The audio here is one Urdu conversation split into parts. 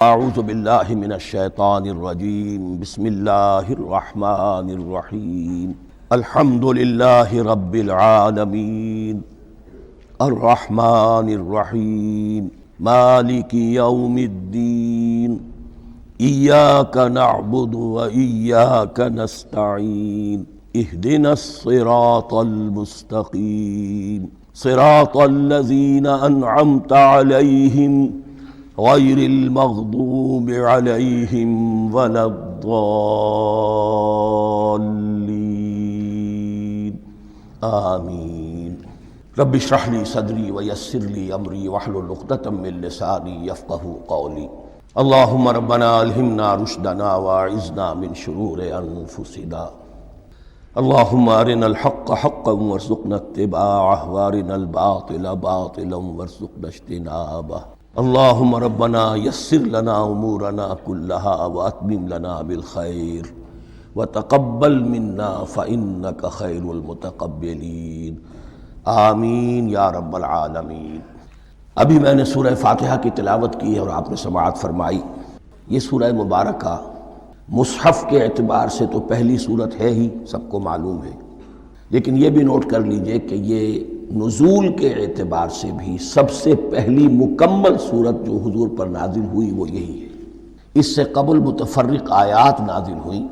اعوذ باللہ من الشیطان الرجیم بسم اللہ الرحمن الرحیم الحمد للہ رب العالمین الرحمن الرحیم مالک یوم الدین ایاک نعبد و ایاک نستعین اہدنا الصراط المستقیم صراط الذین انعمت علیہم غیر المغضوب علیہم ولا الضالین آمین۔ رب اشرح لی صدری ویسر لی امری واحلل عقدۃ من لسانی یفقہوا قولی۔ اللہم ربنا الہمنا رشدنا واعذنا من شرور انفسنا۔ اللہم ارنا الحق حقا وارزقنا اتباعہ وارنا الباطل باطلا وارزقنا اجتنابہ۔ اللہم ربنا یسر لنا امورنا کلہا واتمم لنا بالخیر وتقبل منا فإنک خیر المتقبلین آمین یا رب العالمین۔ ابھی میں نے سورہ فاتحہ کی تلاوت کی اور آپ نے سماعت فرمائی۔ یہ سورہ مبارکہ مصحف کے اعتبار سے تو پہلی صورت ہے ہی، سب کو معلوم ہے، لیکن یہ بھی نوٹ کر لیجئے کہ یہ نزول کے اعتبار سے بھی سب سے پہلی مکمل صورت جو حضور پر نازل ہوئی وہ یہی ہے۔ اس سے قبل متفرق آیات نازل ہوئیں،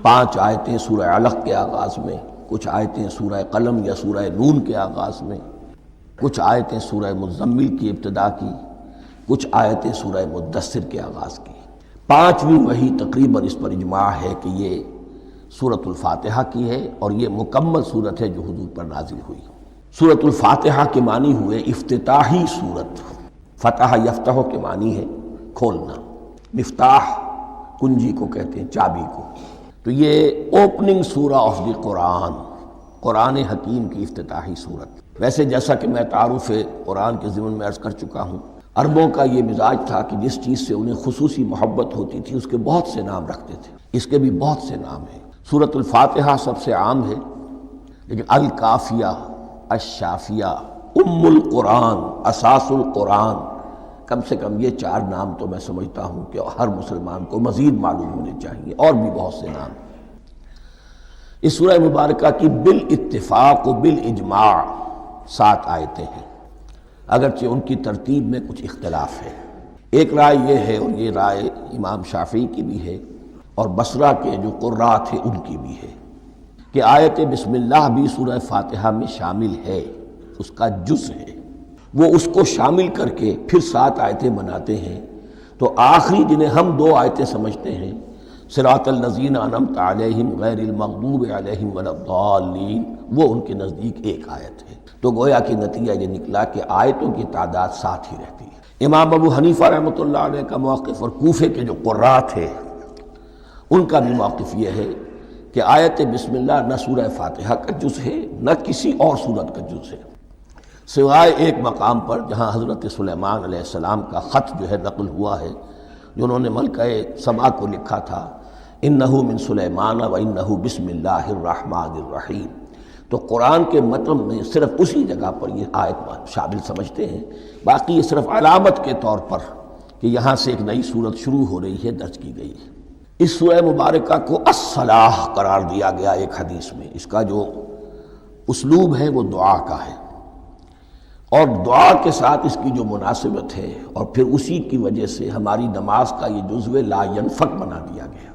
5 آیتیں سورہ علق کے آغاز میں، کچھ آیتیں سورہ قلم یا سورہ نون کے آغاز میں، کچھ آیتیں سورہ مزمل کی ابتدا کی، کچھ آیتیں سورہ مدثر کے آغاز کی۔ 5ویں وحی تقریباً اس پر اجماع ہے کہ یہ سورۃ الفاتحہ کی ہے اور یہ مکمل صورت ہے جو حضور پر نازل ہوئی۔ سورۃ الفاتحہ کے معنی ہوئے افتتاحی صورت، فتح یفتح کے معنی ہے کھولنا، مفتاح کنجی کو کہتے ہیں، چابی کو۔ تو یہ اوپننگ سورہ آف دی قرآن، قرآن حکیم کی افتتاحی صورت۔ ویسے جیسا کہ میں تعارف قرآن کے ضمن میں عرض کر چکا ہوں، عربوں کا یہ مزاج تھا کہ جس چیز سے انہیں خصوصی محبت ہوتی تھی اس کے بہت سے نام رکھتے تھے۔ اس کے بھی بہت سے نام ہیں۔ سورۃ الفاتحہ سب سے عام ہے، لیکن الکافیہ، الشافیہ، ام القرآن، اساس القرآن، کم سے کم یہ 4 نام تو میں سمجھتا ہوں کہ ہر مسلمان کو مزید معلوم ہونے چاہیے، اور بھی بہت سے نام۔ اس سورہ مبارکہ کی بالاتفاق و بالاجماع 7 آیتیں ہیں، اگرچہ ان کی ترتیب میں کچھ اختلاف ہے۔ ایک رائے یہ ہے، اور یہ رائے امام شافعی کی بھی ہے اور بصرہ کے جو قراء تھے ان کی بھی ہے، کہ آیت بسم اللہ بھی سورہ فاتحہ میں شامل ہے، اس کا جز ہے۔ وہ اس کو شامل کر کے پھر 7 آیتیں بناتے ہیں، تو آخری جنہیں ہم 2 آیتیں سمجھتے ہیں، صراط الذین انعمت علیہم غیر المغضوب علیہم ولا الضالین، وہ ان کے نزدیک ایک آیت ہے۔ تو گویا کہ نتیجہ یہ نکلا کہ آیتوں کی تعداد 7 ہی رہتی ہے۔ امام ابو حنیفہ رحمۃ اللہ علیہ کا موقف اور کوفے کے جو قراء تھے ان کا بھی موقف یہ ہے کہ آیت بسم اللہ نہ سورہ فاتحہ کا جز ہے نہ کسی اور سورت کا جز ہے، سوائے ایک مقام پر جہاں حضرت سلیمان علیہ السلام کا خط جو ہے نقل ہوا ہے، جنہوں نے ملکہ سبا کو لکھا تھا، انہ من سلیمان و انہ بسم اللہ الرحمن الرحیم۔ تو قرآن کے متن میں صرف اسی جگہ پر یہ آیت شامل سمجھتے ہیں، باقی یہ صرف علامت کے طور پر کہ یہاں سے ایک نئی صورت شروع ہو رہی ہے درج کی گئی ہے۔ اس سورہ مبارکہ کو الصلاح قرار دیا گیا ایک حدیث میں۔ اس کا جو اسلوب ہے وہ دعا کا ہے، اور دعا کے ساتھ اس کی جو مناسبت ہے، اور پھر اسی کی وجہ سے ہماری نماز کا یہ جزو لا ینفک بنا دیا گیا۔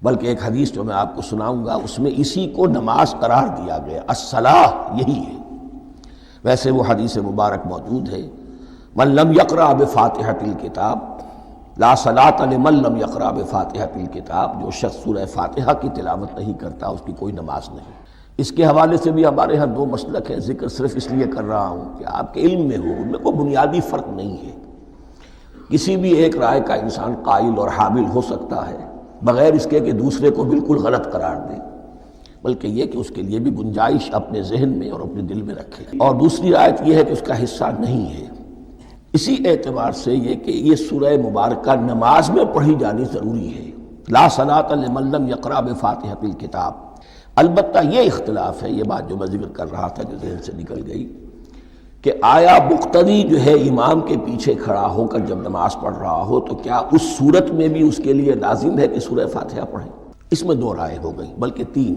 بلکہ ایک حدیث جو میں آپ کو سناؤں گا اس میں اسی کو نماز قرار دیا گیا، الصلاح یہی ہے۔ ویسے وہ حدیث مبارک موجود ہے، من لم یقرأ بفاتحۃ الکتاب لا صلاۃ لمن لم یقرأ بفاتحۃ الکتاب، جو شخص سورہ فاتحہ کی تلاوت نہیں کرتا اس کی کوئی نماز نہیں۔ اس کے حوالے سے بھی ہمارے ہاں 2 مسلک ہیں، ذکر صرف اس لیے کر رہا ہوں کہ آپ کے علم میں ہو، ان میں کوئی بنیادی فرق نہیں ہے۔ کسی بھی ایک رائے کا انسان قائل اور حامل ہو سکتا ہے بغیر اس کے کہ دوسرے کو بالکل غلط قرار دے، بلکہ یہ کہ اس کے لیے بھی گنجائش اپنے ذہن میں اور اپنے دل میں رکھے۔ اور دوسری آیت یہ ہے کہ اس کا حصہ نہیں ہے۔ اسی اعتبار سے یہ کہ یہ سورہ مبارکہ نماز میں پڑھی جانی ضروری ہے، لا صلاۃ لمن لم یقرأ بفاتحۃ الکتاب۔ البتہ یہ اختلاف ہے، یہ بات جو میں ذکر کر رہا تھا جو ذہن سے نکل گئی، کہ آیا مقتدی جو ہے امام کے پیچھے کھڑا ہو کر جب نماز پڑھ رہا ہو تو کیا اس صورت میں بھی اس کے لیے لازم ہے کہ سورہ فاتحہ پڑھیں؟ اس میں دو رائے ہو گئی، بلکہ تین۔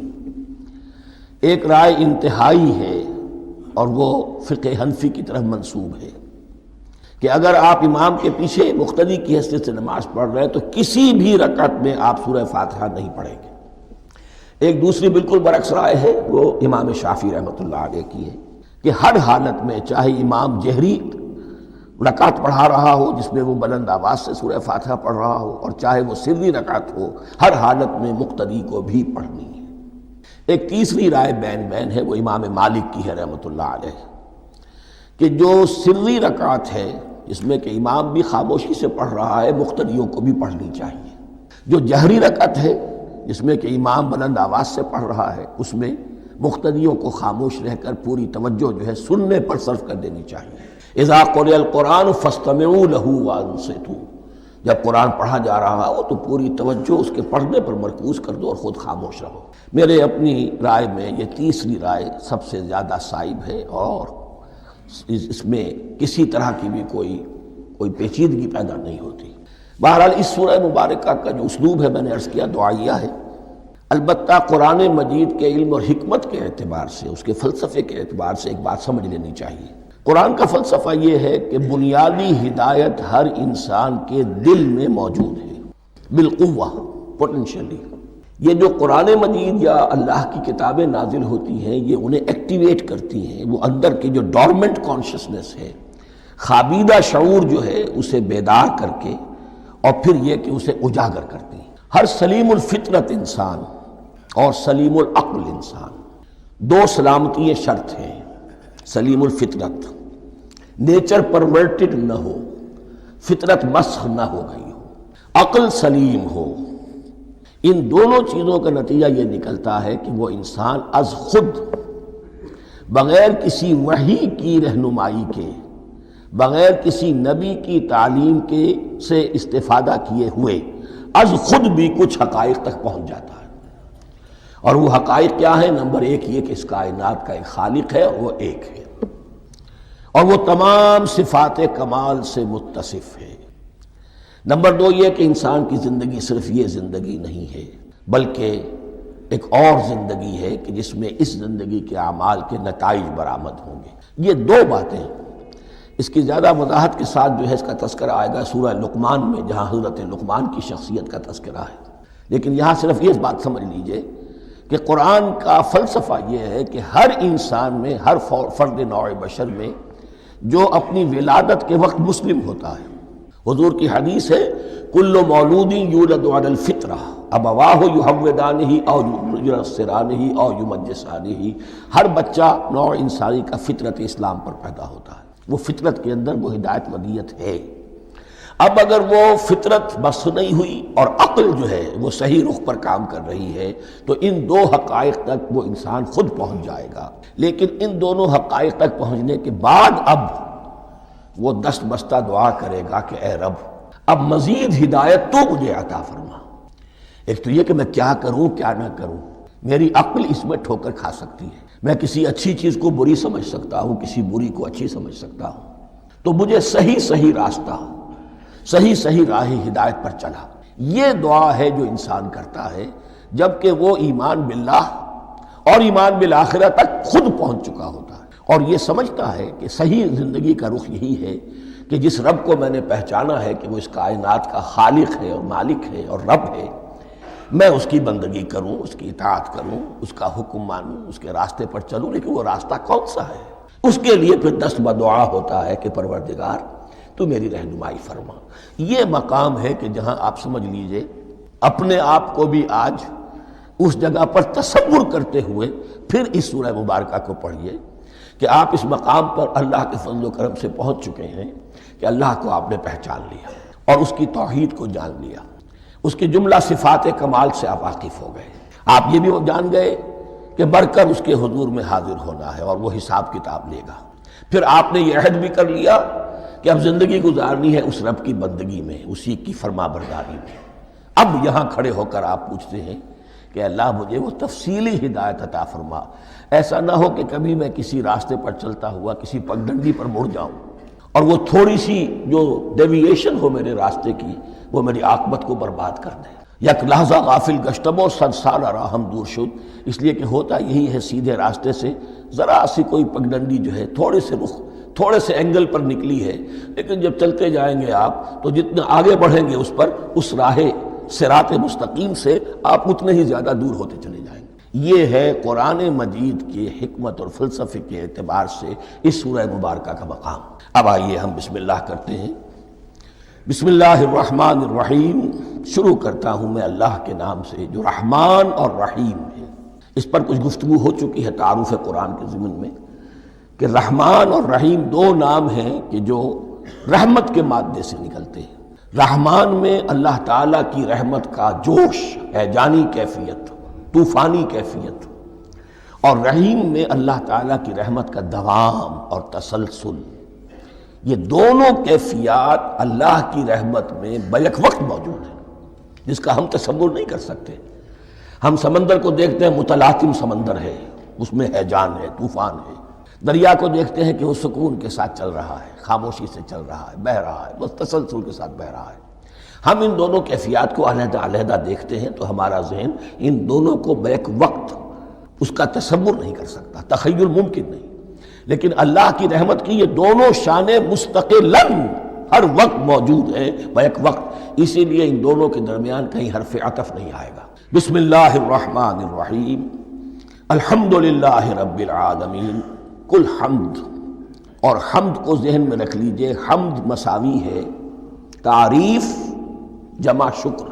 ایک رائے انتہائی ہے اور وہ فقہ حنفی کی طرف منسوب ہے کہ اگر آپ امام کے پیچھے مقتدی کی حیثیت سے نماز پڑھ رہے ہیں تو کسی بھی رکعت میں آپ سورہ فاتحہ نہیں پڑھیں گے۔ ایک دوسری بالکل برعکس رائے ہے، وہ امام شافعی رحمۃ اللہ علیہ کی ہے کہ ہر حالت میں چاہے امام جہری رکعت پڑھا رہا ہو جس میں وہ بلند آواز سے سورہ فاتحہ پڑھ رہا ہو، اور چاہے وہ سری رکعت ہو، ہر حالت میں مقتدی کو بھی پڑھنی ہے۔ ایک تیسری رائے بین ہے، وہ امام مالک کی ہے رحمۃ اللہ علیہ، کہ جو سری رکعت ہے جس میں کہ امام بھی خاموشی سے پڑھ رہا ہے، مقتدیوں کو بھی پڑھنی چاہیے۔ جو جہری رکعت ہے جس میں کہ امام بلند آواز سے پڑھ رہا ہے، اس میں مقتدیوں کو خاموش رہ کر پوری توجہ جو ہے سننے پر صرف کر دینی چاہیے۔ اذا قرئ القرآن فاستمعوا له وانصتوا، جب قرآن پڑھا جا رہا ہو تو پوری توجہ اس کے پڑھنے پر مرکوز کر دو اور خود خاموش رہو۔ میرے اپنی رائے میں یہ تیسری رائے سب سے زیادہ صائب ہے اور اس میں کسی طرح کی بھی کوئی پیچیدگی پیدا نہیں ہوتی۔ بہرحال اس سورہ مبارکہ کا جو اسلوب ہے میں نے عرض کیا دعائیہ ہے، البتہ قرآن مجید کے علم اور حکمت کے اعتبار سے، اس کے فلسفے کے اعتبار سے ایک بات سمجھ لینی چاہیے۔ قرآن کا فلسفہ یہ ہے کہ بنیادی ہدایت ہر انسان کے دل میں موجود ہے بالقوہ، پوٹینشلی۔ یہ جو قرآن مجید یا اللہ کی کتابیں نازل ہوتی ہیں یہ انہیں ایکٹیویٹ کرتی ہیں، وہ اندر کی جو ڈورمنٹ کانشسنس ہے، خوابیدہ شعور جو ہے اسے بیدار کر کے اور پھر یہ کہ اسے اجاگر کرتی ہیں۔ ہر سلیم الفطرت انسان اور سلیم العقل انسان، دو سلامتی شرط ہیں۔ سلیم الفطرت، نیچر پرورٹڈ نہ ہو، فطرت مسخ نہ ہو گئی ہو، عقل سلیم ہو، ان دونوں چیزوں کا نتیجہ یہ نکلتا ہے کہ وہ انسان از خود بغیر کسی وحی کی رہنمائی کے، بغیر کسی نبی کی تعلیم کے سے استفادہ کیے ہوئے از خود بھی کچھ حقائق تک پہنچ جاتا ہے۔ اور وہ حقائق کیا ہیں؟ نمبر ایک یہ کہ اس کائنات کا ایک خالق ہے اور وہ ایک ہے، اور وہ تمام صفات کمال سے متصف ہے۔ نمبر دو یہ کہ انسان کی زندگی صرف یہ زندگی نہیں ہے بلکہ ایک اور زندگی ہے کہ جس میں اس زندگی کے اعمال کے نتائج برآمد ہوں گے۔ یہ دو باتیں، اس کی زیادہ وضاحت کے ساتھ جو ہے اس کا تذکرہ آئے گا سورہ لقمان میں، جہاں حضرت لقمان کی شخصیت کا تذکرہ ہے، لیکن یہاں صرف یہ بات سمجھ لیجئے کہ قرآن کا فلسفہ یہ ہے کہ ہر انسان میں، ہر فرد نوع بشر میں جو اپنی ولادت کے وقت مسلم ہوتا ہے، حضور کی حدیث ہے کل مولود یولد علی الفطرہ ابواہ یحودانہ او ینصرانہ او یمجسانہ، ہر بچہ نوع انسانی کا فطرت اسلام پر پیدا ہوتا ہے، وہ فطرت کے اندر وہ ہدایت ودیت ہے۔ اب اگر وہ فطرت بس نہیں ہوئی اور عقل جو ہے وہ صحیح رخ پر کام کر رہی ہے تو ان دو حقائق تک وہ انسان خود پہنچ جائے گا، لیکن ان دونوں حقائق تک پہنچنے کے بعد اب وہ دست بستہ دعا کرے گا کہ اے رب اب مزید ہدایت تو مجھے عطا فرما۔ ایک تو یہ کہ میں کیا کروں کیا نہ کروں، میری عقل اس میں ٹھوکر کھا سکتی ہے، میں کسی اچھی چیز کو بری سمجھ سکتا ہوں، کسی بری کو اچھی سمجھ سکتا ہوں، تو مجھے صحیح راستہ، صحیح راہ ہدایت پر چلا۔ یہ دعا ہے جو انسان کرتا ہے جبکہ وہ ایمان باللہ اور ایمان بالآخرہ تک خود پہنچ چکا ہوتا ہے، اور یہ سمجھتا ہے کہ صحیح زندگی کا رخ یہی ہے کہ جس رب کو میں نے پہچانا ہے کہ وہ اس کائنات کا خالق ہے اور مالک ہے اور رب ہے، میں اس کی بندگی کروں، اس کی اطاعت کروں، اس کا حکم مانوں، اس کے راستے پر چلوں، لیکن وہ راستہ کون سا ہے؟ اس کے لیے پھر دست بدعا ہوتا ہے کہ پروردگار تو میری رہنمائی فرما۔ یہ مقام ہے کہ جہاں آپ سمجھ لیجئے اپنے آپ کو بھی آج اس جگہ پر تصور کرتے ہوئے پھر اس سورہ مبارکہ کو پڑھیے کہ آپ اس مقام پر اللہ کے فضل و کرم سے پہنچ چکے ہیں کہ اللہ کو آپ نے پہچان لیا اور اس کی توحید کو جان لیا، اس کی جملہ صفات کمال سے آپ واقف ہو گئے، آپ یہ بھی جان گئے کہ بڑھ کر اس کے حضور میں حاضر ہونا ہے اور وہ حساب کتاب لے گا۔ پھر آپ نے یہ عہد بھی کر لیا کہ اب زندگی گزارنی ہے اس رب کی بندگی میں، اسی کی فرما برداری میں۔ اب یہاں کھڑے ہو کر آپ پوچھتے ہیں کہ اللہ مجھے وہ تفصیلی ہدایت عطا فرما، ایسا نہ ہو کہ کبھی میں کسی راستے پر چلتا ہوا کسی پگڈنڈی پر مڑ جاؤں اور وہ تھوڑی سی جو ڈیویشن ہو میرے راستے کی وہ میری عاقبت کو برباد کر دے۔ یک لحظہ غافل گشتم و صد سال راہم دور شد، اس لیے کہ ہوتا یہی ہے سیدھے راستے سے ذرا سی کوئی پگڈنڈی جو ہے تھوڑے سے اینگل پر نکلی ہے، لیکن جب چلتے جائیں گے آپ تو جتنے آگے بڑھیں گے اس پر، اس راہ صراط مستقیم سے آپ اتنے ہی زیادہ دور ہوتے چلے جائیں گے۔ یہ ہے قرآن مجید کی حکمت اور فلسفے کے اعتبار سے اس سورہ مبارکہ کا مقام۔ اب آئیے ہم بسم اللہ کرتے ہیں۔ بسم اللہ الرحمن الرحیم، شروع کرتا ہوں میں اللہ کے نام سے جو رحمان اور رحیم ہے۔ اس پر کچھ گفتگو ہو چکی ہے تعارف قرآن کے ضمن میں کہ رحمان اور رحیم دو نام ہیں کہ جو رحمت کے مادے سے نکلتے ہیں۔ رحمان میں اللہ تعالیٰ کی رحمت کا جوش ہے، جانی کیفیت، طوفانی کیفیت، اور رحیم میں اللہ تعالیٰ کی رحمت کا دوام اور تسلسل۔ یہ دونوں کیفیات اللہ کی رحمت میں بیک وقت موجود ہیں، جس کا ہم تصور نہیں کر سکتے۔ ہم سمندر کو دیکھتے ہیں متلاطم سمندر ہے، اس میں ہیجان ہے، طوفان ہے۔ دریا کو دیکھتے ہیں کہ وہ سکون کے ساتھ چل رہا ہے، خاموشی سے چل رہا ہے، بہہ رہا ہے، بس تسلسل کے ساتھ بہہ رہا ہے۔ ہم ان دونوں کیفیات کو علیحدہ علیحدہ دیکھتے ہیں تو ہمارا ذہن ان دونوں کو بیک وقت اس کا تصور نہیں کر سکتا، تخیل ممکن نہیں۔ لیکن اللہ کی رحمت کی یہ دونوں شانیں مستقلاً ہر وقت موجود ہیں بیک وقت، اسی لیے ان دونوں کے درمیان کہیں حرف عطف نہیں آئے گا۔ بسم اللہ الرحمن الرحیم، الحمدللہ رب العالمین۔ کل حمد، اور حمد کو ذہن میں رکھ لیجئے، حمد مساوی ہے تعریف جمع شکر۔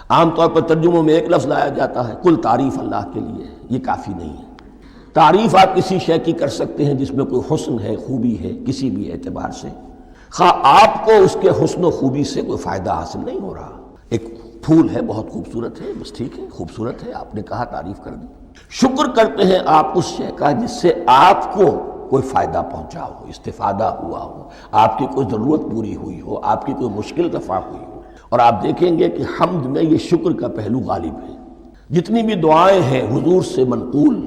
عام طور پر ترجموں میں ایک لفظ لایا جاتا ہے، کل تعریف اللہ کے لیے، یہ کافی نہیں ہے۔ تعریف آپ کسی شے کی کر سکتے ہیں جس میں کوئی حسن ہے، خوبی ہے، کسی بھی اعتبار سے، خواہ آپ کو اس کے حسن و خوبی سے کوئی فائدہ حاصل نہیں ہو رہا۔ ایک پھول ہے، بہت خوبصورت ہے، بس ٹھیک ہے، خوبصورت ہے، آپ نے کہا تعریف کر دی۔ شکر کرتے ہیں آپ اس شے کا جس سے آپ کو کوئی فائدہ پہنچا ہو، استفادہ ہوا ہو، آپ کی کوئی ضرورت پوری ہوئی ہو، آپ کی کوئی مشکل رفع ہوئی ہو۔ اور آپ دیکھیں گے کہ حمد میں یہ شکر کا پہلو غالب ہے۔ جتنی بھی دعائیں ہیں حضور سے منقول،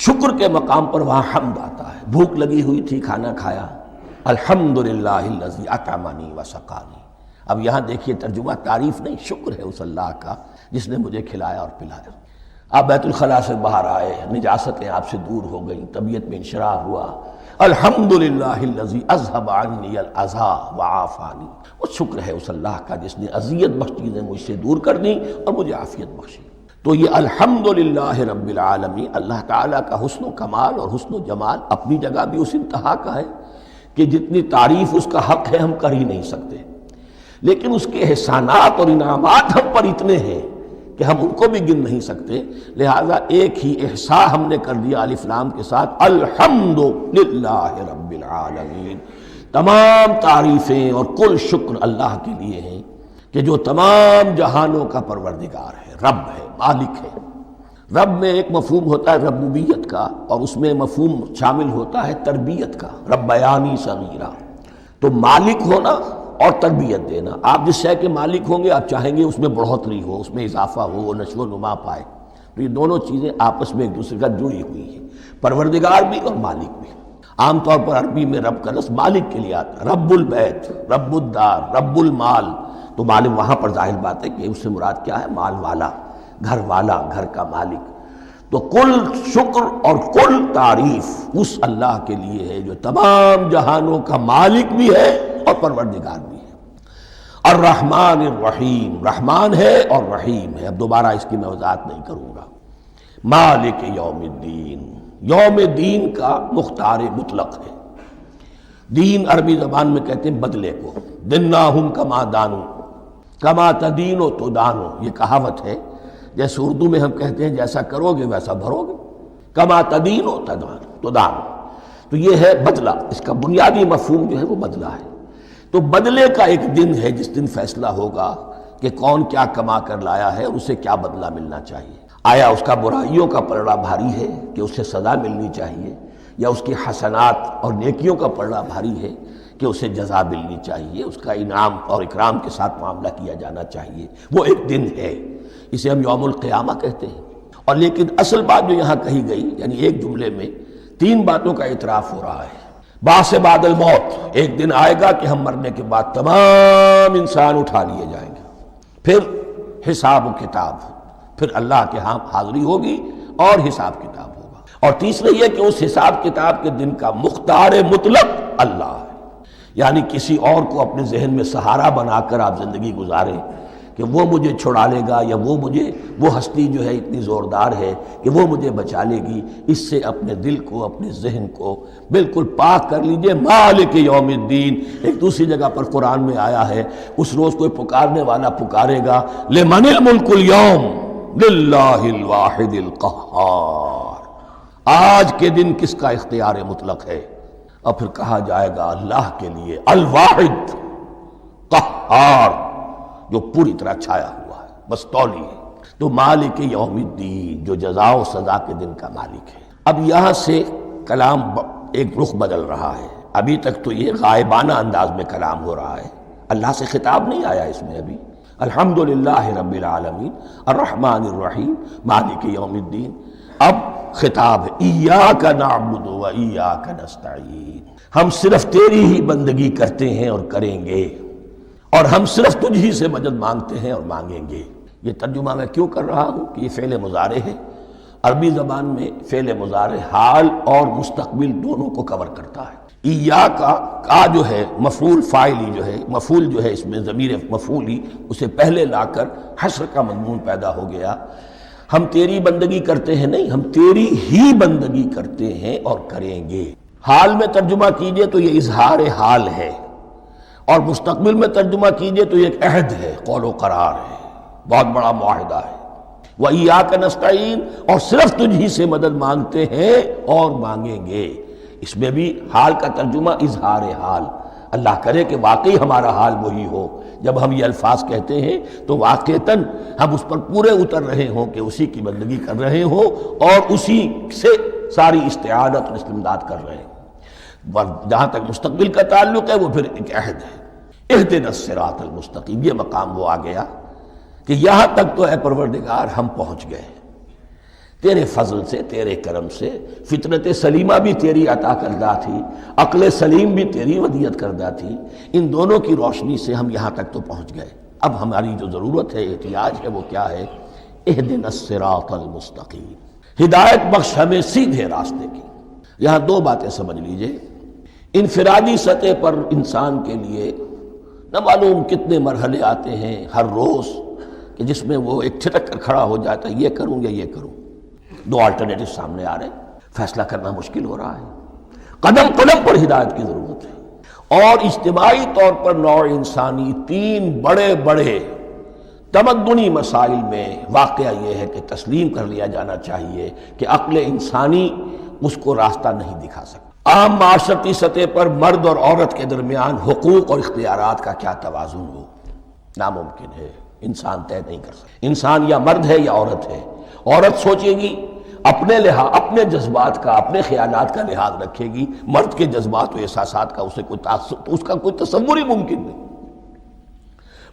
شکر کے مقام پر وہاں حمد آتا ہے۔ بھوک لگی ہوئی تھی، کھانا کھایا، الحمدللہ الذی اطعمنی وسقانی۔ اب یہاں دیکھیے ترجمہ تعریف نہیں، شکر ہے اس اللہ کا جس نے مجھے کھلایا اور پلایا۔ آپ بیت الخلاء سے باہر آئے، نجاستیں آپ سے دور ہو گئیں، طبیعت میں انشراح ہوا، الحمدللہ الذی اذھب عنی الاذی وعافانی۔ وہ شکر ہے اس اللہ کا جس نے اذیت بخش چیزیں مجھ سے دور کر دیں اور مجھے عافیت بخشی۔ تو یہ الحمدللہ رب العالمین، اللہ تعالیٰ کا حسن و کمال اور حسن و جمال اپنی جگہ بھی اس انتہا کا ہے کہ جتنی تعریف اس کا حق ہے ہم کر ہی نہیں سکتے، لیکن اس کے احسانات اور انعامات ہم پر اتنے ہیں کہ ہم ان کو بھی گن نہیں سکتے۔ لہٰذا ایک ہی احصاء ہم نے کر دیا الف لام کے ساتھ، الحمدللہ رب العالمین۔ تمام تعریفیں اور کل شکر اللہ کے لیے ہیں کہ جو تمام جہانوں کا پروردگار ہے، رب ہے، مالک ہے۔ رب میں ایک مفہوم ہوتا ہے ربوبیت کا، اور اس میں مفہوم شامل ہوتا ہے تربیت کا، ربیانی صغیرہ۔ تو مالک ہونا اور تربیت دینا، آپ جس شے کے مالک ہوں گے آپ چاہیں گے اس میں بڑھوتری ہو، اس میں اضافہ ہو، وہ نشو و نما پائے۔ تو یہ دونوں چیزیں آپس میں ایک دوسرے کا جڑی ہوئی ہیں، پروردگار بھی اور مالک بھی۔ عام طور پر عربی میں رب کا لفظ مالک کے لیے آتا ہے، رب البیت، رب الدار، رب المال۔ تو مالک وہاں پر ظاہر بات ہے کہ اس سے مراد کیا ہے، مال والا، گھر والا، گھر کا مالک۔ تو کل شکر اور کل تعریف اس اللہ کے لیے ہے جو تمام جہانوں کا مالک بھی ہے اور پروردگار بھی ہے۔ الرحمن الرحیم، رحمان ہے اور رحیم ہے۔ اب دوبارہ اس کی میں وضاحت نہیں کروں گا۔ مالک یوم الدین، یوم دین کا مختار مطلق ہے۔ دین عربی زبان میں کہتے ہیں بدلے کو، دناہم کما دانو، کما تدینو تو دانو، یہ کہاوت ہے۔ جیسے اردو میں ہم کہتے ہیں جیسا کرو گے ویسا بھرو گے، کما تدینو تو دانو، تو یہ ہے بدلہ۔ اس کا بنیادی مفہوم جو ہے وہ بدلہ ہے۔ تو بدلے کا ایک دن ہے جس دن فیصلہ ہوگا کہ کون کیا کما کر لایا ہے اور اسے کیا بدلہ ملنا چاہیے۔ آیا اس کا برائیوں کا پلڑا بھاری ہے کہ اسے سزا ملنی چاہیے، یا اس کی حسنات اور نیکیوں کا پلڑا بھاری ہے کہ اسے جزا ملنی چاہیے، اس کا انعام اور اکرام کے ساتھ معاملہ کیا جانا چاہیے۔ وہ ایک دن ہے، اسے ہم یوم القیامہ کہتے ہیں۔ اور لیکن اصل بات جو یہاں کہی گئی، یعنی ایک جملے میں 3 باتوں کا اعتراف ہو رہا ہے۔ بعث بعد الموت، ایک دن آئے گا کہ ہم مرنے کے بعد تمام انسان اٹھا لیے جائیں گے، پھر حساب و کتاب، پھر اللہ کے ہاں حاضری ہوگی اور حساب کتاب ہوگا۔ اور تیسرے یہ کہ اس حساب کتاب کے دن کا مختار مطلق اللہ ہے، یعنی کسی اور کو اپنے ذہن میں سہارا بنا کر آپ زندگی گزاریں کہ وہ مجھے چھڑا لے گا، یا وہ ہستی جو ہے اتنی زوردار ہے کہ وہ مجھے بچا لے گی، اس سے اپنے دل کو، اپنے ذہن کو بالکل پاک کر لیجئے۔ مالک یوم الدین، ایک دوسری جگہ پر قرآن میں آیا ہے، اس روز کوئی پکارنے والا پکارے گا لمن الملک اليوم للہ الواحد القہار، آج کے دن کس کا اختیار مطلق ہے؟ اور پھر کہا جائے گا اللہ کے لیے، الواحد قہار، جو پوری طرح چھایا ہوا ہے، بس تولی ہے۔ تو مالک یوم الدین، جو جزا و سزا کے دن کا مالک ہے۔ اب یہاں سے کلام ایک رخ بدل رہا ہے۔ ابھی تک تو یہ غائبانہ انداز میں کلام ہو رہا ہے، اللہ سے خطاب نہیں آیا اس میں ابھی۔ الحمدللہ رب العالمین الرحمن الرحیم مالک یوم الدین، اب خطاب ہے ایاک نعبد و ایاک نستعین، ہم صرف تیری ہی بندگی کرتے ہیں اور کریں گے، اور ہم صرف تجھ ہی سے مدد مانگتے ہیں اور مانگیں گے۔ یہ ترجمہ میں کیوں کر رہا ہوں کہ یہ فعل مضارع ہے۔ عربی زبان میں فعل مضارع حال اور مستقبل دونوں کو کور کرتا ہے۔ ایاک کا جو ہے مفعول فاعلی جو ہے، مفعول جو ہے اس میں ضمیر مفعولی، اسے پہلے لا کر حشر کا مضمون پیدا ہو گیا۔ ہم تیری بندگی کرتے ہیں نہیں، ہم تیری ہی بندگی کرتے ہیں اور کریں گے۔ حال میں ترجمہ کیجئے تو یہ اظہار حال ہے، اور مستقبل میں ترجمہ کیجئے تو یہ ایک عہد ہے، قول و قرار ہے، بہت بڑا معاہدہ ہے۔ وَإِيَّاكَ نَسْتَعِينُ، اور صرف تجھ ہی سے مدد مانگتے ہیں اور مانگیں گے۔ اس میں بھی حال کا ترجمہ اظہار حال، اللہ کرے کہ واقعی ہمارا حال وہی ہو، جب ہم یہ الفاظ کہتے ہیں تو واقعتاً ہم اس پر پورے اتر رہے ہوں کہ اسی کی بندگی کر رہے ہوں اور اسی سے ساری استعانت اور استمداد کر رہے ہیں۔ جہاں تک مستقبل کا تعلق ہے وہ پھر ایک عہد ہے، اہدنا الصراط المستقیم، یہ مقام وہ آ گیا کہ یہاں تک تو اے پروردگار ہم پہنچ گئے، تیرے فضل سے، تیرے کرم سے۔ فطرت سلیمہ بھی تیری عطا کردہ تھی، عقل سلیم بھی تیری ودیت کردہ تھی، ان دونوں کی روشنی سے ہم یہاں تک تو پہنچ گئے۔ اب ہماری جو ضرورت ہے، احتیاج ہے، وہ کیا ہے؟ اہدنا الصراط المستقیم، ہدایت بخش ہمیں سیدھے راستے کی۔ یہاں 2 باتیں سمجھ لیجئے۔ انفرادی سطح پر انسان کے لیے نہ معلوم کتنے مرحلے آتے ہیں ہر روز کہ جس میں وہ ایک چھٹک کر کھڑا ہو جاتا ہے، یہ کروں یا یہ کروں۔ 2 آلٹرنیٹو سامنے آ رہے ہیں، فیصلہ کرنا مشکل ہو رہا ہے۔ قدم قدم پر ہدایت کی ضرورت ہے، اور اجتماعی طور پر نوع انسانی 3 بڑے بڑے تمدنی مسائل میں واقعہ یہ ہے کہ تسلیم کر لیا جانا چاہیے کہ عقل انسانی اس کو راستہ نہیں دکھا سکتا۔ عام معاشرتی سطح پر مرد اور عورت کے درمیان حقوق اور اختیارات کا کیا توازن ہو، ناممکن ہے، انسان طے نہیں کر سکتا۔ انسان یا مرد ہے یا عورت ہے۔ عورت سوچے گی اپنے لحاظ، اپنے جذبات کا، اپنے خیالات کا لحاظ رکھے گی، مرد کے جذبات و احساسات کا اسے اس کا کوئی تصور ہی ممکن نہیں۔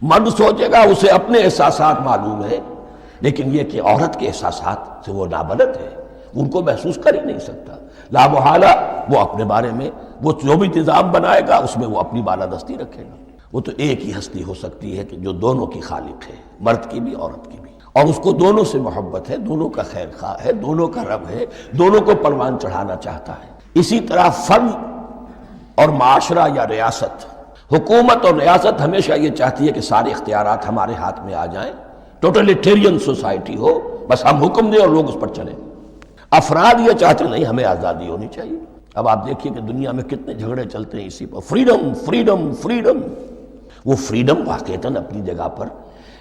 مرد سوچے گا اسے اپنے احساسات معلوم ہے، لیکن یہ کہ عورت کے احساسات سے وہ نابلد ہے، ان کو محسوس کر ہی نہیں سکتا۔ لا محالہ وہ اپنے بارے میں وہ جو بھی نظام بنائے گا اس میں وہ اپنی بالادستی رکھے گا۔ وہ تو ایک ہی ہستی ہو سکتی ہے کہ جو دونوں کی خالق ہے، مرد کی بھی عورت کی بھی، اور اس کو دونوں سے محبت ہے، دونوں کا خیر خواہ ہے، دونوں کا رب ہے، دونوں کو پروان چڑھانا چاہتا ہے۔ اسی طرح فرد اور معاشرہ یا ریاست، حکومت اور ریاست ہمیشہ یہ چاہتی ہے کہ سارے اختیارات ہمارے ہاتھ میں آ جائیں، ٹوٹلیٹیرین سوسائٹی ہو، بس ہم حکم دیں اور لوگ اس پر چلیں۔ افراد یہ چاہتے نہیں، ہمیں آزادی ہونی چاہیے۔ اب آپ دیکھیے کہ دنیا میں کتنے جھگڑے چلتے ہیں اسی پر، فریڈم فریڈم فریڈم۔ وہ فریڈم واقعتاً اپنی جگہ پر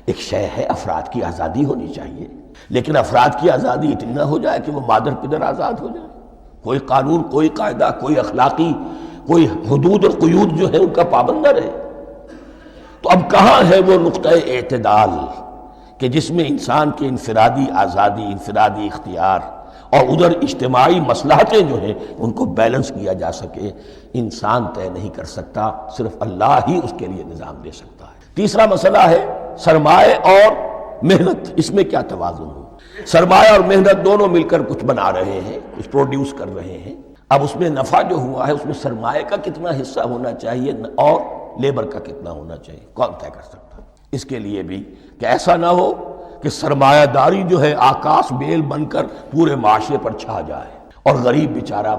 ایک شے ہے، افراد کی آزادی ہونی چاہیے، لیکن افراد کی آزادی اتنی نہ ہو جائے کہ وہ مادر پدر آزاد ہو جائے، کوئی قانون، کوئی قاعدہ، کوئی اخلاقی، کوئی حدود اور قیود جو ہے ان کا پابند نہ رہے۔ تو اب کہاں ہے وہ نقطہ اعتدال کہ جس میں انسان کی انفرادی آزادی، انفرادی اختیار اور ادھر اجتماعی مصلحتیں جو ہیں ان کو بیلنس کیا جا سکے؟ انسان طے نہیں کر سکتا، صرف اللہ ہی اس کے لیے نظام دے سکتا ہے۔ تیسرا مسئلہ ہے سرمایہ اور محنت، اس میں کیا توازن ہو؟ سرمایہ اور محنت دونوں مل کر کچھ بنا رہے ہیں، کچھ پروڈیوس کر رہے ہیں، اب اس میں نفع جو ہوا ہے اس میں سرمایہ کا کتنا حصہ ہونا چاہیے اور لیبر کا کتنا ہونا چاہیے، کون طے کر سکتا ہے؟ اس کے لیے بھی کہ ایسا نہ ہو کہ سرمایہ داری جو ہے آکاش بیل بن کر پورے معاشرے پر چھا جائے اور غریب بیچارہ،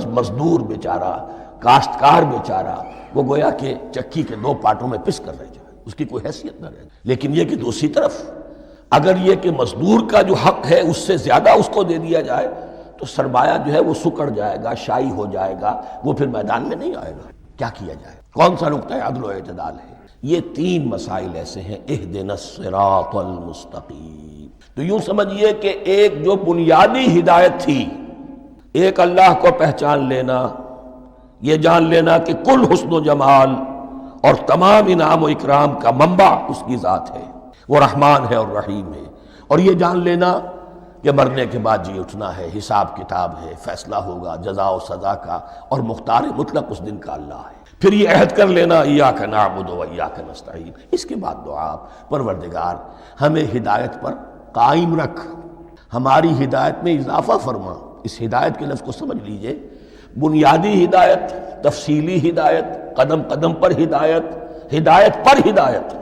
مزدور بیچارہ، کاشتکار بیچارہ وہ گویا کہ چکی کے دو پارٹوں میں پس کر رہ جائے، اس کی کوئی حیثیت نہ رہے۔ لیکن یہ کہ دوسری طرف اگر یہ کہ مزدور کا جو حق ہے اس سے زیادہ اس کو دے دیا جائے تو سرمایہ جو ہے وہ سکڑ جائے گا، شائی ہو جائے گا، وہ پھر میدان میں نہیں آئے گا۔ کیا کیا جائے؟ کون سا نقطہ عدل و اعتدال ہے؟ یہ تین مسائل ایسے ہیں، اہدنا الصراط المستقیم۔ تو یوں سمجھیے کہ ایک جو بنیادی ہدایت تھی، ایک اللہ کو پہچان لینا، یہ جان لینا کہ کل حسن و جمال اور تمام انعام و اکرام کا منبع اس کی ذات ہے، وہ رحمان ہے اور رحیم ہے، اور یہ جان لینا کہ مرنے کے بعد جی اٹھنا ہے، حساب کتاب ہے، فیصلہ ہوگا جزا و سزا کا، اور مختار مطلق اس دن کا اللہ ہے۔ پھر یہ عہد کر لینا ایاک نعبد و ایاک نستعین۔ اس کے بعد دعا، پروردگار ہمیں ہدایت پر قائم رکھ، ہماری ہدایت میں اضافہ فرما۔ اس ہدایت کے لفظ کو سمجھ لیجئے، بنیادی ہدایت، تفصیلی ہدایت، قدم قدم پر ہدایت، ہدایت پر ہدایت۔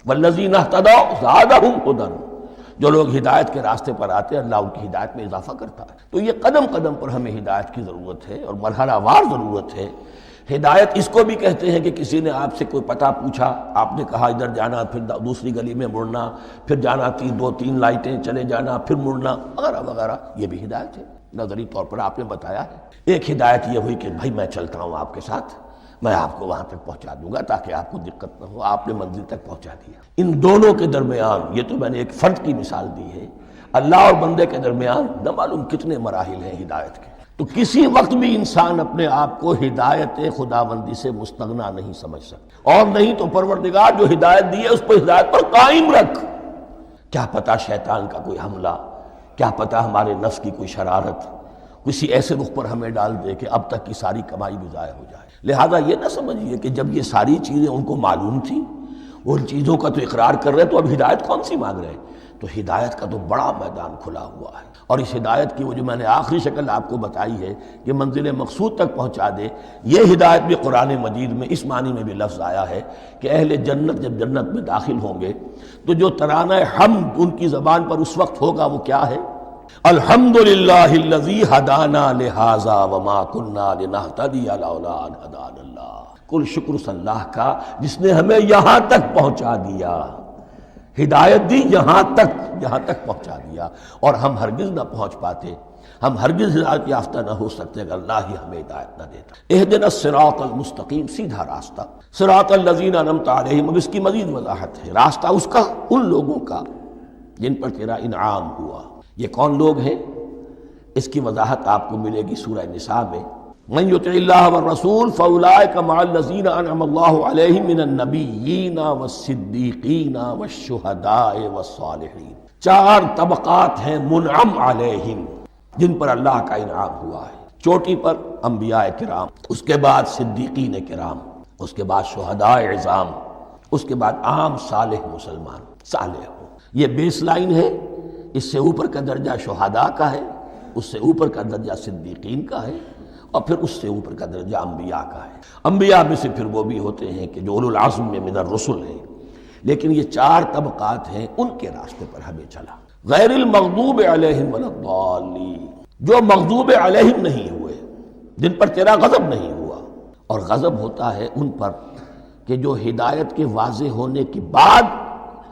والذین اہتدوا زادہم ھدی، جو لوگ ہدایت کے راستے پر آتے ہیں اللہ ان کی ہدایت میں اضافہ کرتا ہے۔ تو یہ قدم قدم پر ہمیں ہدایت کی ضرورت ہے اور مرحلہ وار ضرورت ہے۔ ہدایت اس کو بھی کہتے ہیں کہ کسی نے آپ سے کوئی پتہ پوچھا، آپ نے کہا ادھر جانا، پھر دوسری گلی میں مڑنا، پھر جانا دو تین لائٹیں چلے جانا، پھر مڑنا، وغیرہ وغیرہ، یہ بھی ہدایت ہے۔ نظری طور پر آپ نے بتایا ہے۔ ایک ہدایت یہ ہوئی کہ بھائی میں چلتا ہوں آپ کے ساتھ، میں آپ کو وہاں تک پہنچا دوں گا تاکہ آپ کو دقت نہ ہو، آپ نے منزل تک پہنچا دیا۔ ان دونوں کے درمیان، یہ تو میں نے ایک فرد کی مثال دی ہے، اللہ اور بندے کے درمیان نہ معلوم کتنے مراحل ہیں ہدایت کے۔ تو کسی وقت بھی انسان اپنے آپ کو ہدایت خداوندی سے مستغنا نہیں سمجھ سکتا، اور نہیں تو پروردگار جو ہدایت دی ہے اس پر ہدایت پر قائم رکھ۔ کیا پتہ شیطان کا کوئی حملہ، کیا پتہ ہمارے نفس کی کوئی شرارت کسی ایسے رخ پر ہمیں ڈال دے کہ اب تک کی ساری کمائی بھی ضائع ہو جائے۔ لہذا یہ نہ سمجھیے کہ جب یہ ساری چیزیں ان کو معلوم تھیں، ان چیزوں کا تو اقرار کر رہے تو اب ہدایت کون سی مانگ رہے ہیں؟ تو ہدایت کا تو بڑا میدان کھلا ہوا ہے، اور اس ہدایت کی وہ جو میں نے آخری شکل آپ کو بتائی ہے کہ منزل مقصود تک پہنچا دے، یہ ہدایت بھی قرآن مجید میں اس معنی میں بھی لفظ آیا ہے کہ اہل جنت جب جنت میں داخل ہوں گے تو جو ترانہ حمد ان کی زبان پر اس وقت ہوگا وہ کیا ہے؟ الحمدللہ الذی ہدانا لہذا وما کنا لنہتدی لولا ان ہدانا اللہ۔ کل شکر اس اللہ کا جس نے ہمیں یہاں تک پہنچا دیا، ہدایت دی یہاں تک پہنچا دیا، اور ہم ہرگز نہ پہنچ پاتے، ہم ہرگز ہدایت یافتہ نہ ہو سکتے اگر اللہ ہی ہمیں ہدایت نہ دیتا۔ اہدنا الصراط المستقیم، سیدھا راستہ، صراط الذین انعمت علیہم۔ اب اس کی مزید وضاحت ہے، راستہ اس کا ان لوگوں کا جن پر تیرا انعام ہوا۔ یہ کون لوگ ہیں؟ اس کی وضاحت آپ کو ملے گی سورہ نساء میں، من یطع اللہ والرسول فاولئک مع الذین انعم اللہ علیہم من النبیین والصدیقین والشہداء والصالحین۔ چار طبقات ہیں منعم علیہم، جن پر اللہ کا انعام ہوا ہے۔ چوٹی پر انبیاء کرام، اس کے بعد صدیقین کرام، اس کے بعد شہداء عظام، اس کے بعد عام صالح مسلمان، صالح ہو۔ یہ بیس لائن ہے۔ اس سے اوپر کا درجہ شہداء کا ہے، اس سے اوپر کا درجہ صدیقین کا ہے، اور پھر اس سے اوپر کا درجہ انبیاء کا ہے۔ انبیاء میں سے پھر وہ بھی ہوتے ہیں کہ جو اولو العزم میں من الرسل ہیں، لیکن یہ چار طبقات ہیں، ان کے راستے پر ہمیں چلا۔ غیر المغضوب علیہم ولا الضالین، جو مغضوب علیہم نہیں ہوئے، جن پر تیرا غضب نہیں ہوا۔ اور غضب ہوتا ہے ان پر کہ جو ہدایت کے واضح ہونے کے بعد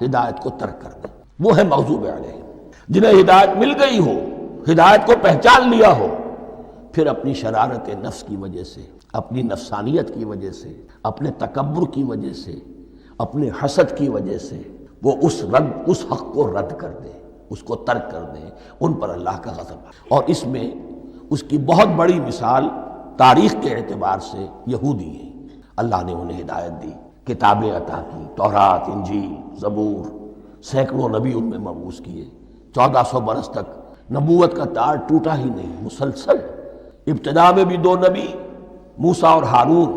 ہدایت کو ترک کر دیں، وہ ہے مغضوب علیہم۔ جنہیں ہدایت مل گئی ہو، ہدایت کو پہچان لیا ہو، پھر اپنی شرارت نفس کی وجہ سے، اپنی نفسانیت کی وجہ سے، اپنے تکبر کی وجہ سے، اپنے حسد کی وجہ سے وہ اس حق کو رد کر دیں، اس کو ترک کر دیں، ان پر اللہ کا غضب ہے۔ اور اس میں اس کی بہت بڑی مثال تاریخ کے اعتبار سے یہودی ہیں۔ اللہ نے انہیں ہدایت دی، کتابیں عطا کی، تورات، انجیل، زبور، سینکڑوں نبی ان میں مبعوث کیے، 1400 برس تک نبوت کا تار ٹوٹا ہی نہیں، مسلسل۔ ابتدا میں بھی 2 نبی، موسیٰ اور ہارون،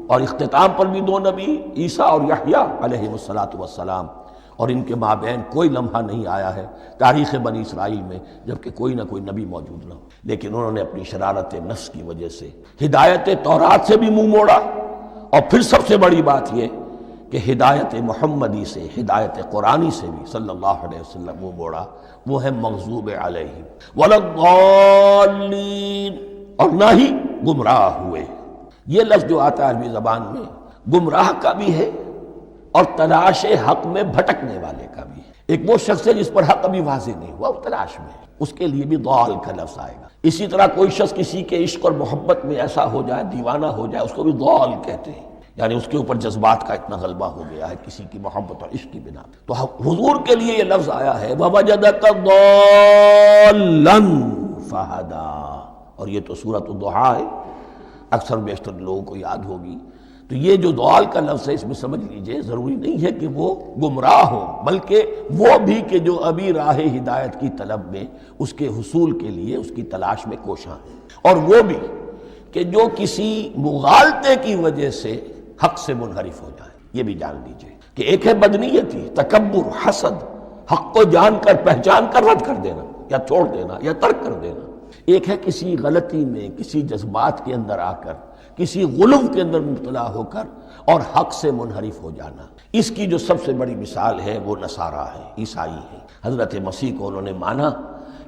اور اختتام پر بھی 2 نبی عیسیٰ اور یحییٰ علیہ السلام، اور ان کے مابین کوئی لمحہ نہیں آیا ہے تاریخ بنی اسرائیل میں جبکہ کوئی نہ کوئی نبی موجود نہ ہو، لیکن انہوں نے اپنی شرارت نفس کی وجہ سے ہدایت تورات سے بھی منہ موڑا، اور پھر سب سے بڑی بات یہ کہ ہدایت محمدی سے، ہدایت قرآنی سے بھی صلی اللہ علیہ وسلم منہ موڑا۔ وہ ہے مغضوب علیہم ولا الضالین، اور نہ ہی گمراہ ہوئے۔ یہ لفظ جو آتا ہے عربی زبان میں گمراہ کا بھی ہے اور تلاش حق میں بھٹکنے والے کا بھی ہے۔ ایک وہ شخص ہے جس پر حق ابھی واضح نہیں ہوا، وہ تلاش میں ہے، اس کے لیے بھی ضال کا لفظ آئے گا۔ اسی طرح کوئی شخص کسی کے عشق اور محبت میں ایسا ہو جائے، دیوانہ ہو جائے، اس کو بھی ضال کہتے ہیں، یعنی اس کے اوپر جذبات کا اتنا غلبہ ہو گیا ہے کسی کی محبت اور عشق کی بنا پہ۔ تو حضور کے لیے یہ لفظ آیا ہے وَوَجَدَكَ ضَالًّا فَهَدَىٰ، اور یہ تو سورۃ الضحیٰ ہے، اکثر بیشتر لوگوں کو یاد ہوگی۔ تو یہ جو ضال کا لفظ ہے اس میں سمجھ لیجئے ضروری نہیں ہے کہ وہ گمراہ ہو، بلکہ وہ بھی کہ جو ابھی راہ ہدایت کی طلب میں، اس کے حصول کے لیے اس کی تلاش میں کوشاں ہیں، اور وہ بھی کہ جو کسی مغالطے کی وجہ سے حق سے منحرف ہو جائے۔ یہ بھی جان لیجئے کہ ایک ہے بدنیتی، تکبر، حسد، حق کو جان کر پہچان کر رد کر دینا یا چھوڑ دینا یا ترک کر دینا۔ ایک ہے کسی غلطی میں، کسی جذبات کے اندر آ کر، کسی غلو کے اندر مبتلا ہو کر اور حق سے منحرف ہو جانا۔ اس کی جو سب سے بڑی مثال ہے وہ نصارہ ہے، عیسائی ہے۔ حضرت مسیح کو انہوں نے مانا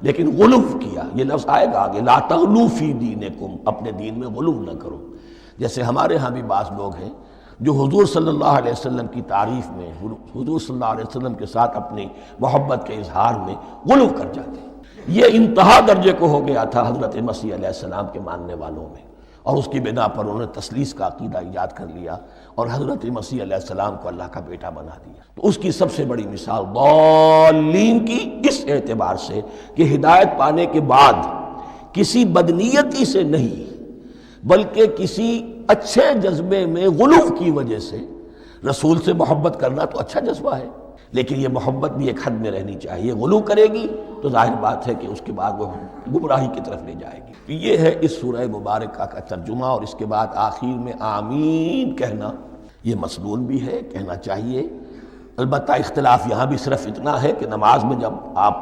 لیکن غلو کیا۔ یہ لفظ آئے گا آگے، لا تغلو فی دینکم، اپنے دین میں غلو نہ کرو۔ جیسے ہمارے ہاں بھی بعض لوگ ہیں جو حضور صلی اللہ علیہ وسلم کی تعریف میں، حضور صلی اللہ علیہ وسلم کے ساتھ اپنی محبت کے اظہار میں غلو کر جاتے ہیں۔ یہ انتہا درجے کو ہو گیا تھا حضرت مسیح علیہ السلام کے ماننے والوں میں، اور اس کی بنا پر انہوں نے تثلیث کا عقیدہ ایجاد کر لیا اور حضرت مسیح علیہ السلام کو اللہ کا بیٹا بنا دیا۔ تو اس کی سب سے بڑی مثال ضالین کی اس اعتبار سے کہ ہدایت پانے کے بعد کسی بدنیتی سے نہیں بلکہ کسی اچھے جذبے میں غلو کی وجہ سے، رسول سے محبت کرنا تو اچھا جذبہ ہے لیکن یہ محبت بھی ایک حد میں رہنی چاہیے۔ غلو کرے گی تو ظاہر بات ہے کہ اس کے بعد وہ گمراہی کی طرف لے جائے گی۔ یہ ہے اس سورہ مبارکہ کا ترجمہ، اور اس کے بعد آخر میں آمین کہنا یہ مسنون بھی ہے، کہنا چاہیے۔ البتہ اختلاف یہاں بھی صرف اتنا ہے کہ نماز میں جب آپ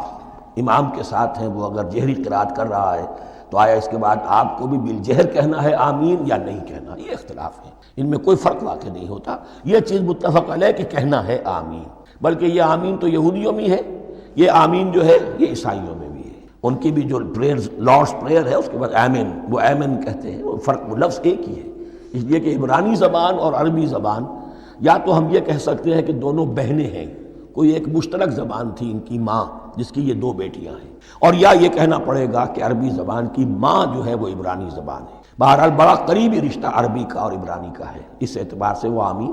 امام کے ساتھ ہیں، وہ اگر جہری قرات کر رہا ہے تو آیا اس کے بعد آپ کو بھی بالجہر کہنا ہے آمین یا نہیں کہنا، یہ اختلاف ہے، ان میں کوئی فرق واقع نہیں ہوتا۔ یہ چیز متفق علیہ کہ کہنا ہے آمین، بلکہ یہ آمین تو یہودیوں میں ہے، یہ آمین جو ہے یہ عیسائیوں میں بھی ہے۔ ان کی بھی جو پریئر، لارڈس پریئر ہے، اس کے بعد آمین، وہ آمین کہتے ہیں، وہ فرق، وہ لفظ ایک ہی ہے، اس لیے کہ عبرانی زبان اور عربی زبان، یا تو ہم یہ کہہ سکتے ہیں کہ دونوں بہنیں ہیں، کوئی ایک مشترک زبان تھی ان کی ماں جس کی یہ 2 بیٹیاں ہیں، اور یا یہ کہنا پڑے گا کہ عربی زبان کی ماں جو ہے وہ عبرانی زبان ہے۔ بہرحال بڑا قریبی رشتہ عربی کا اور عبرانی کا ہے، اس اعتبار سے وہ آمین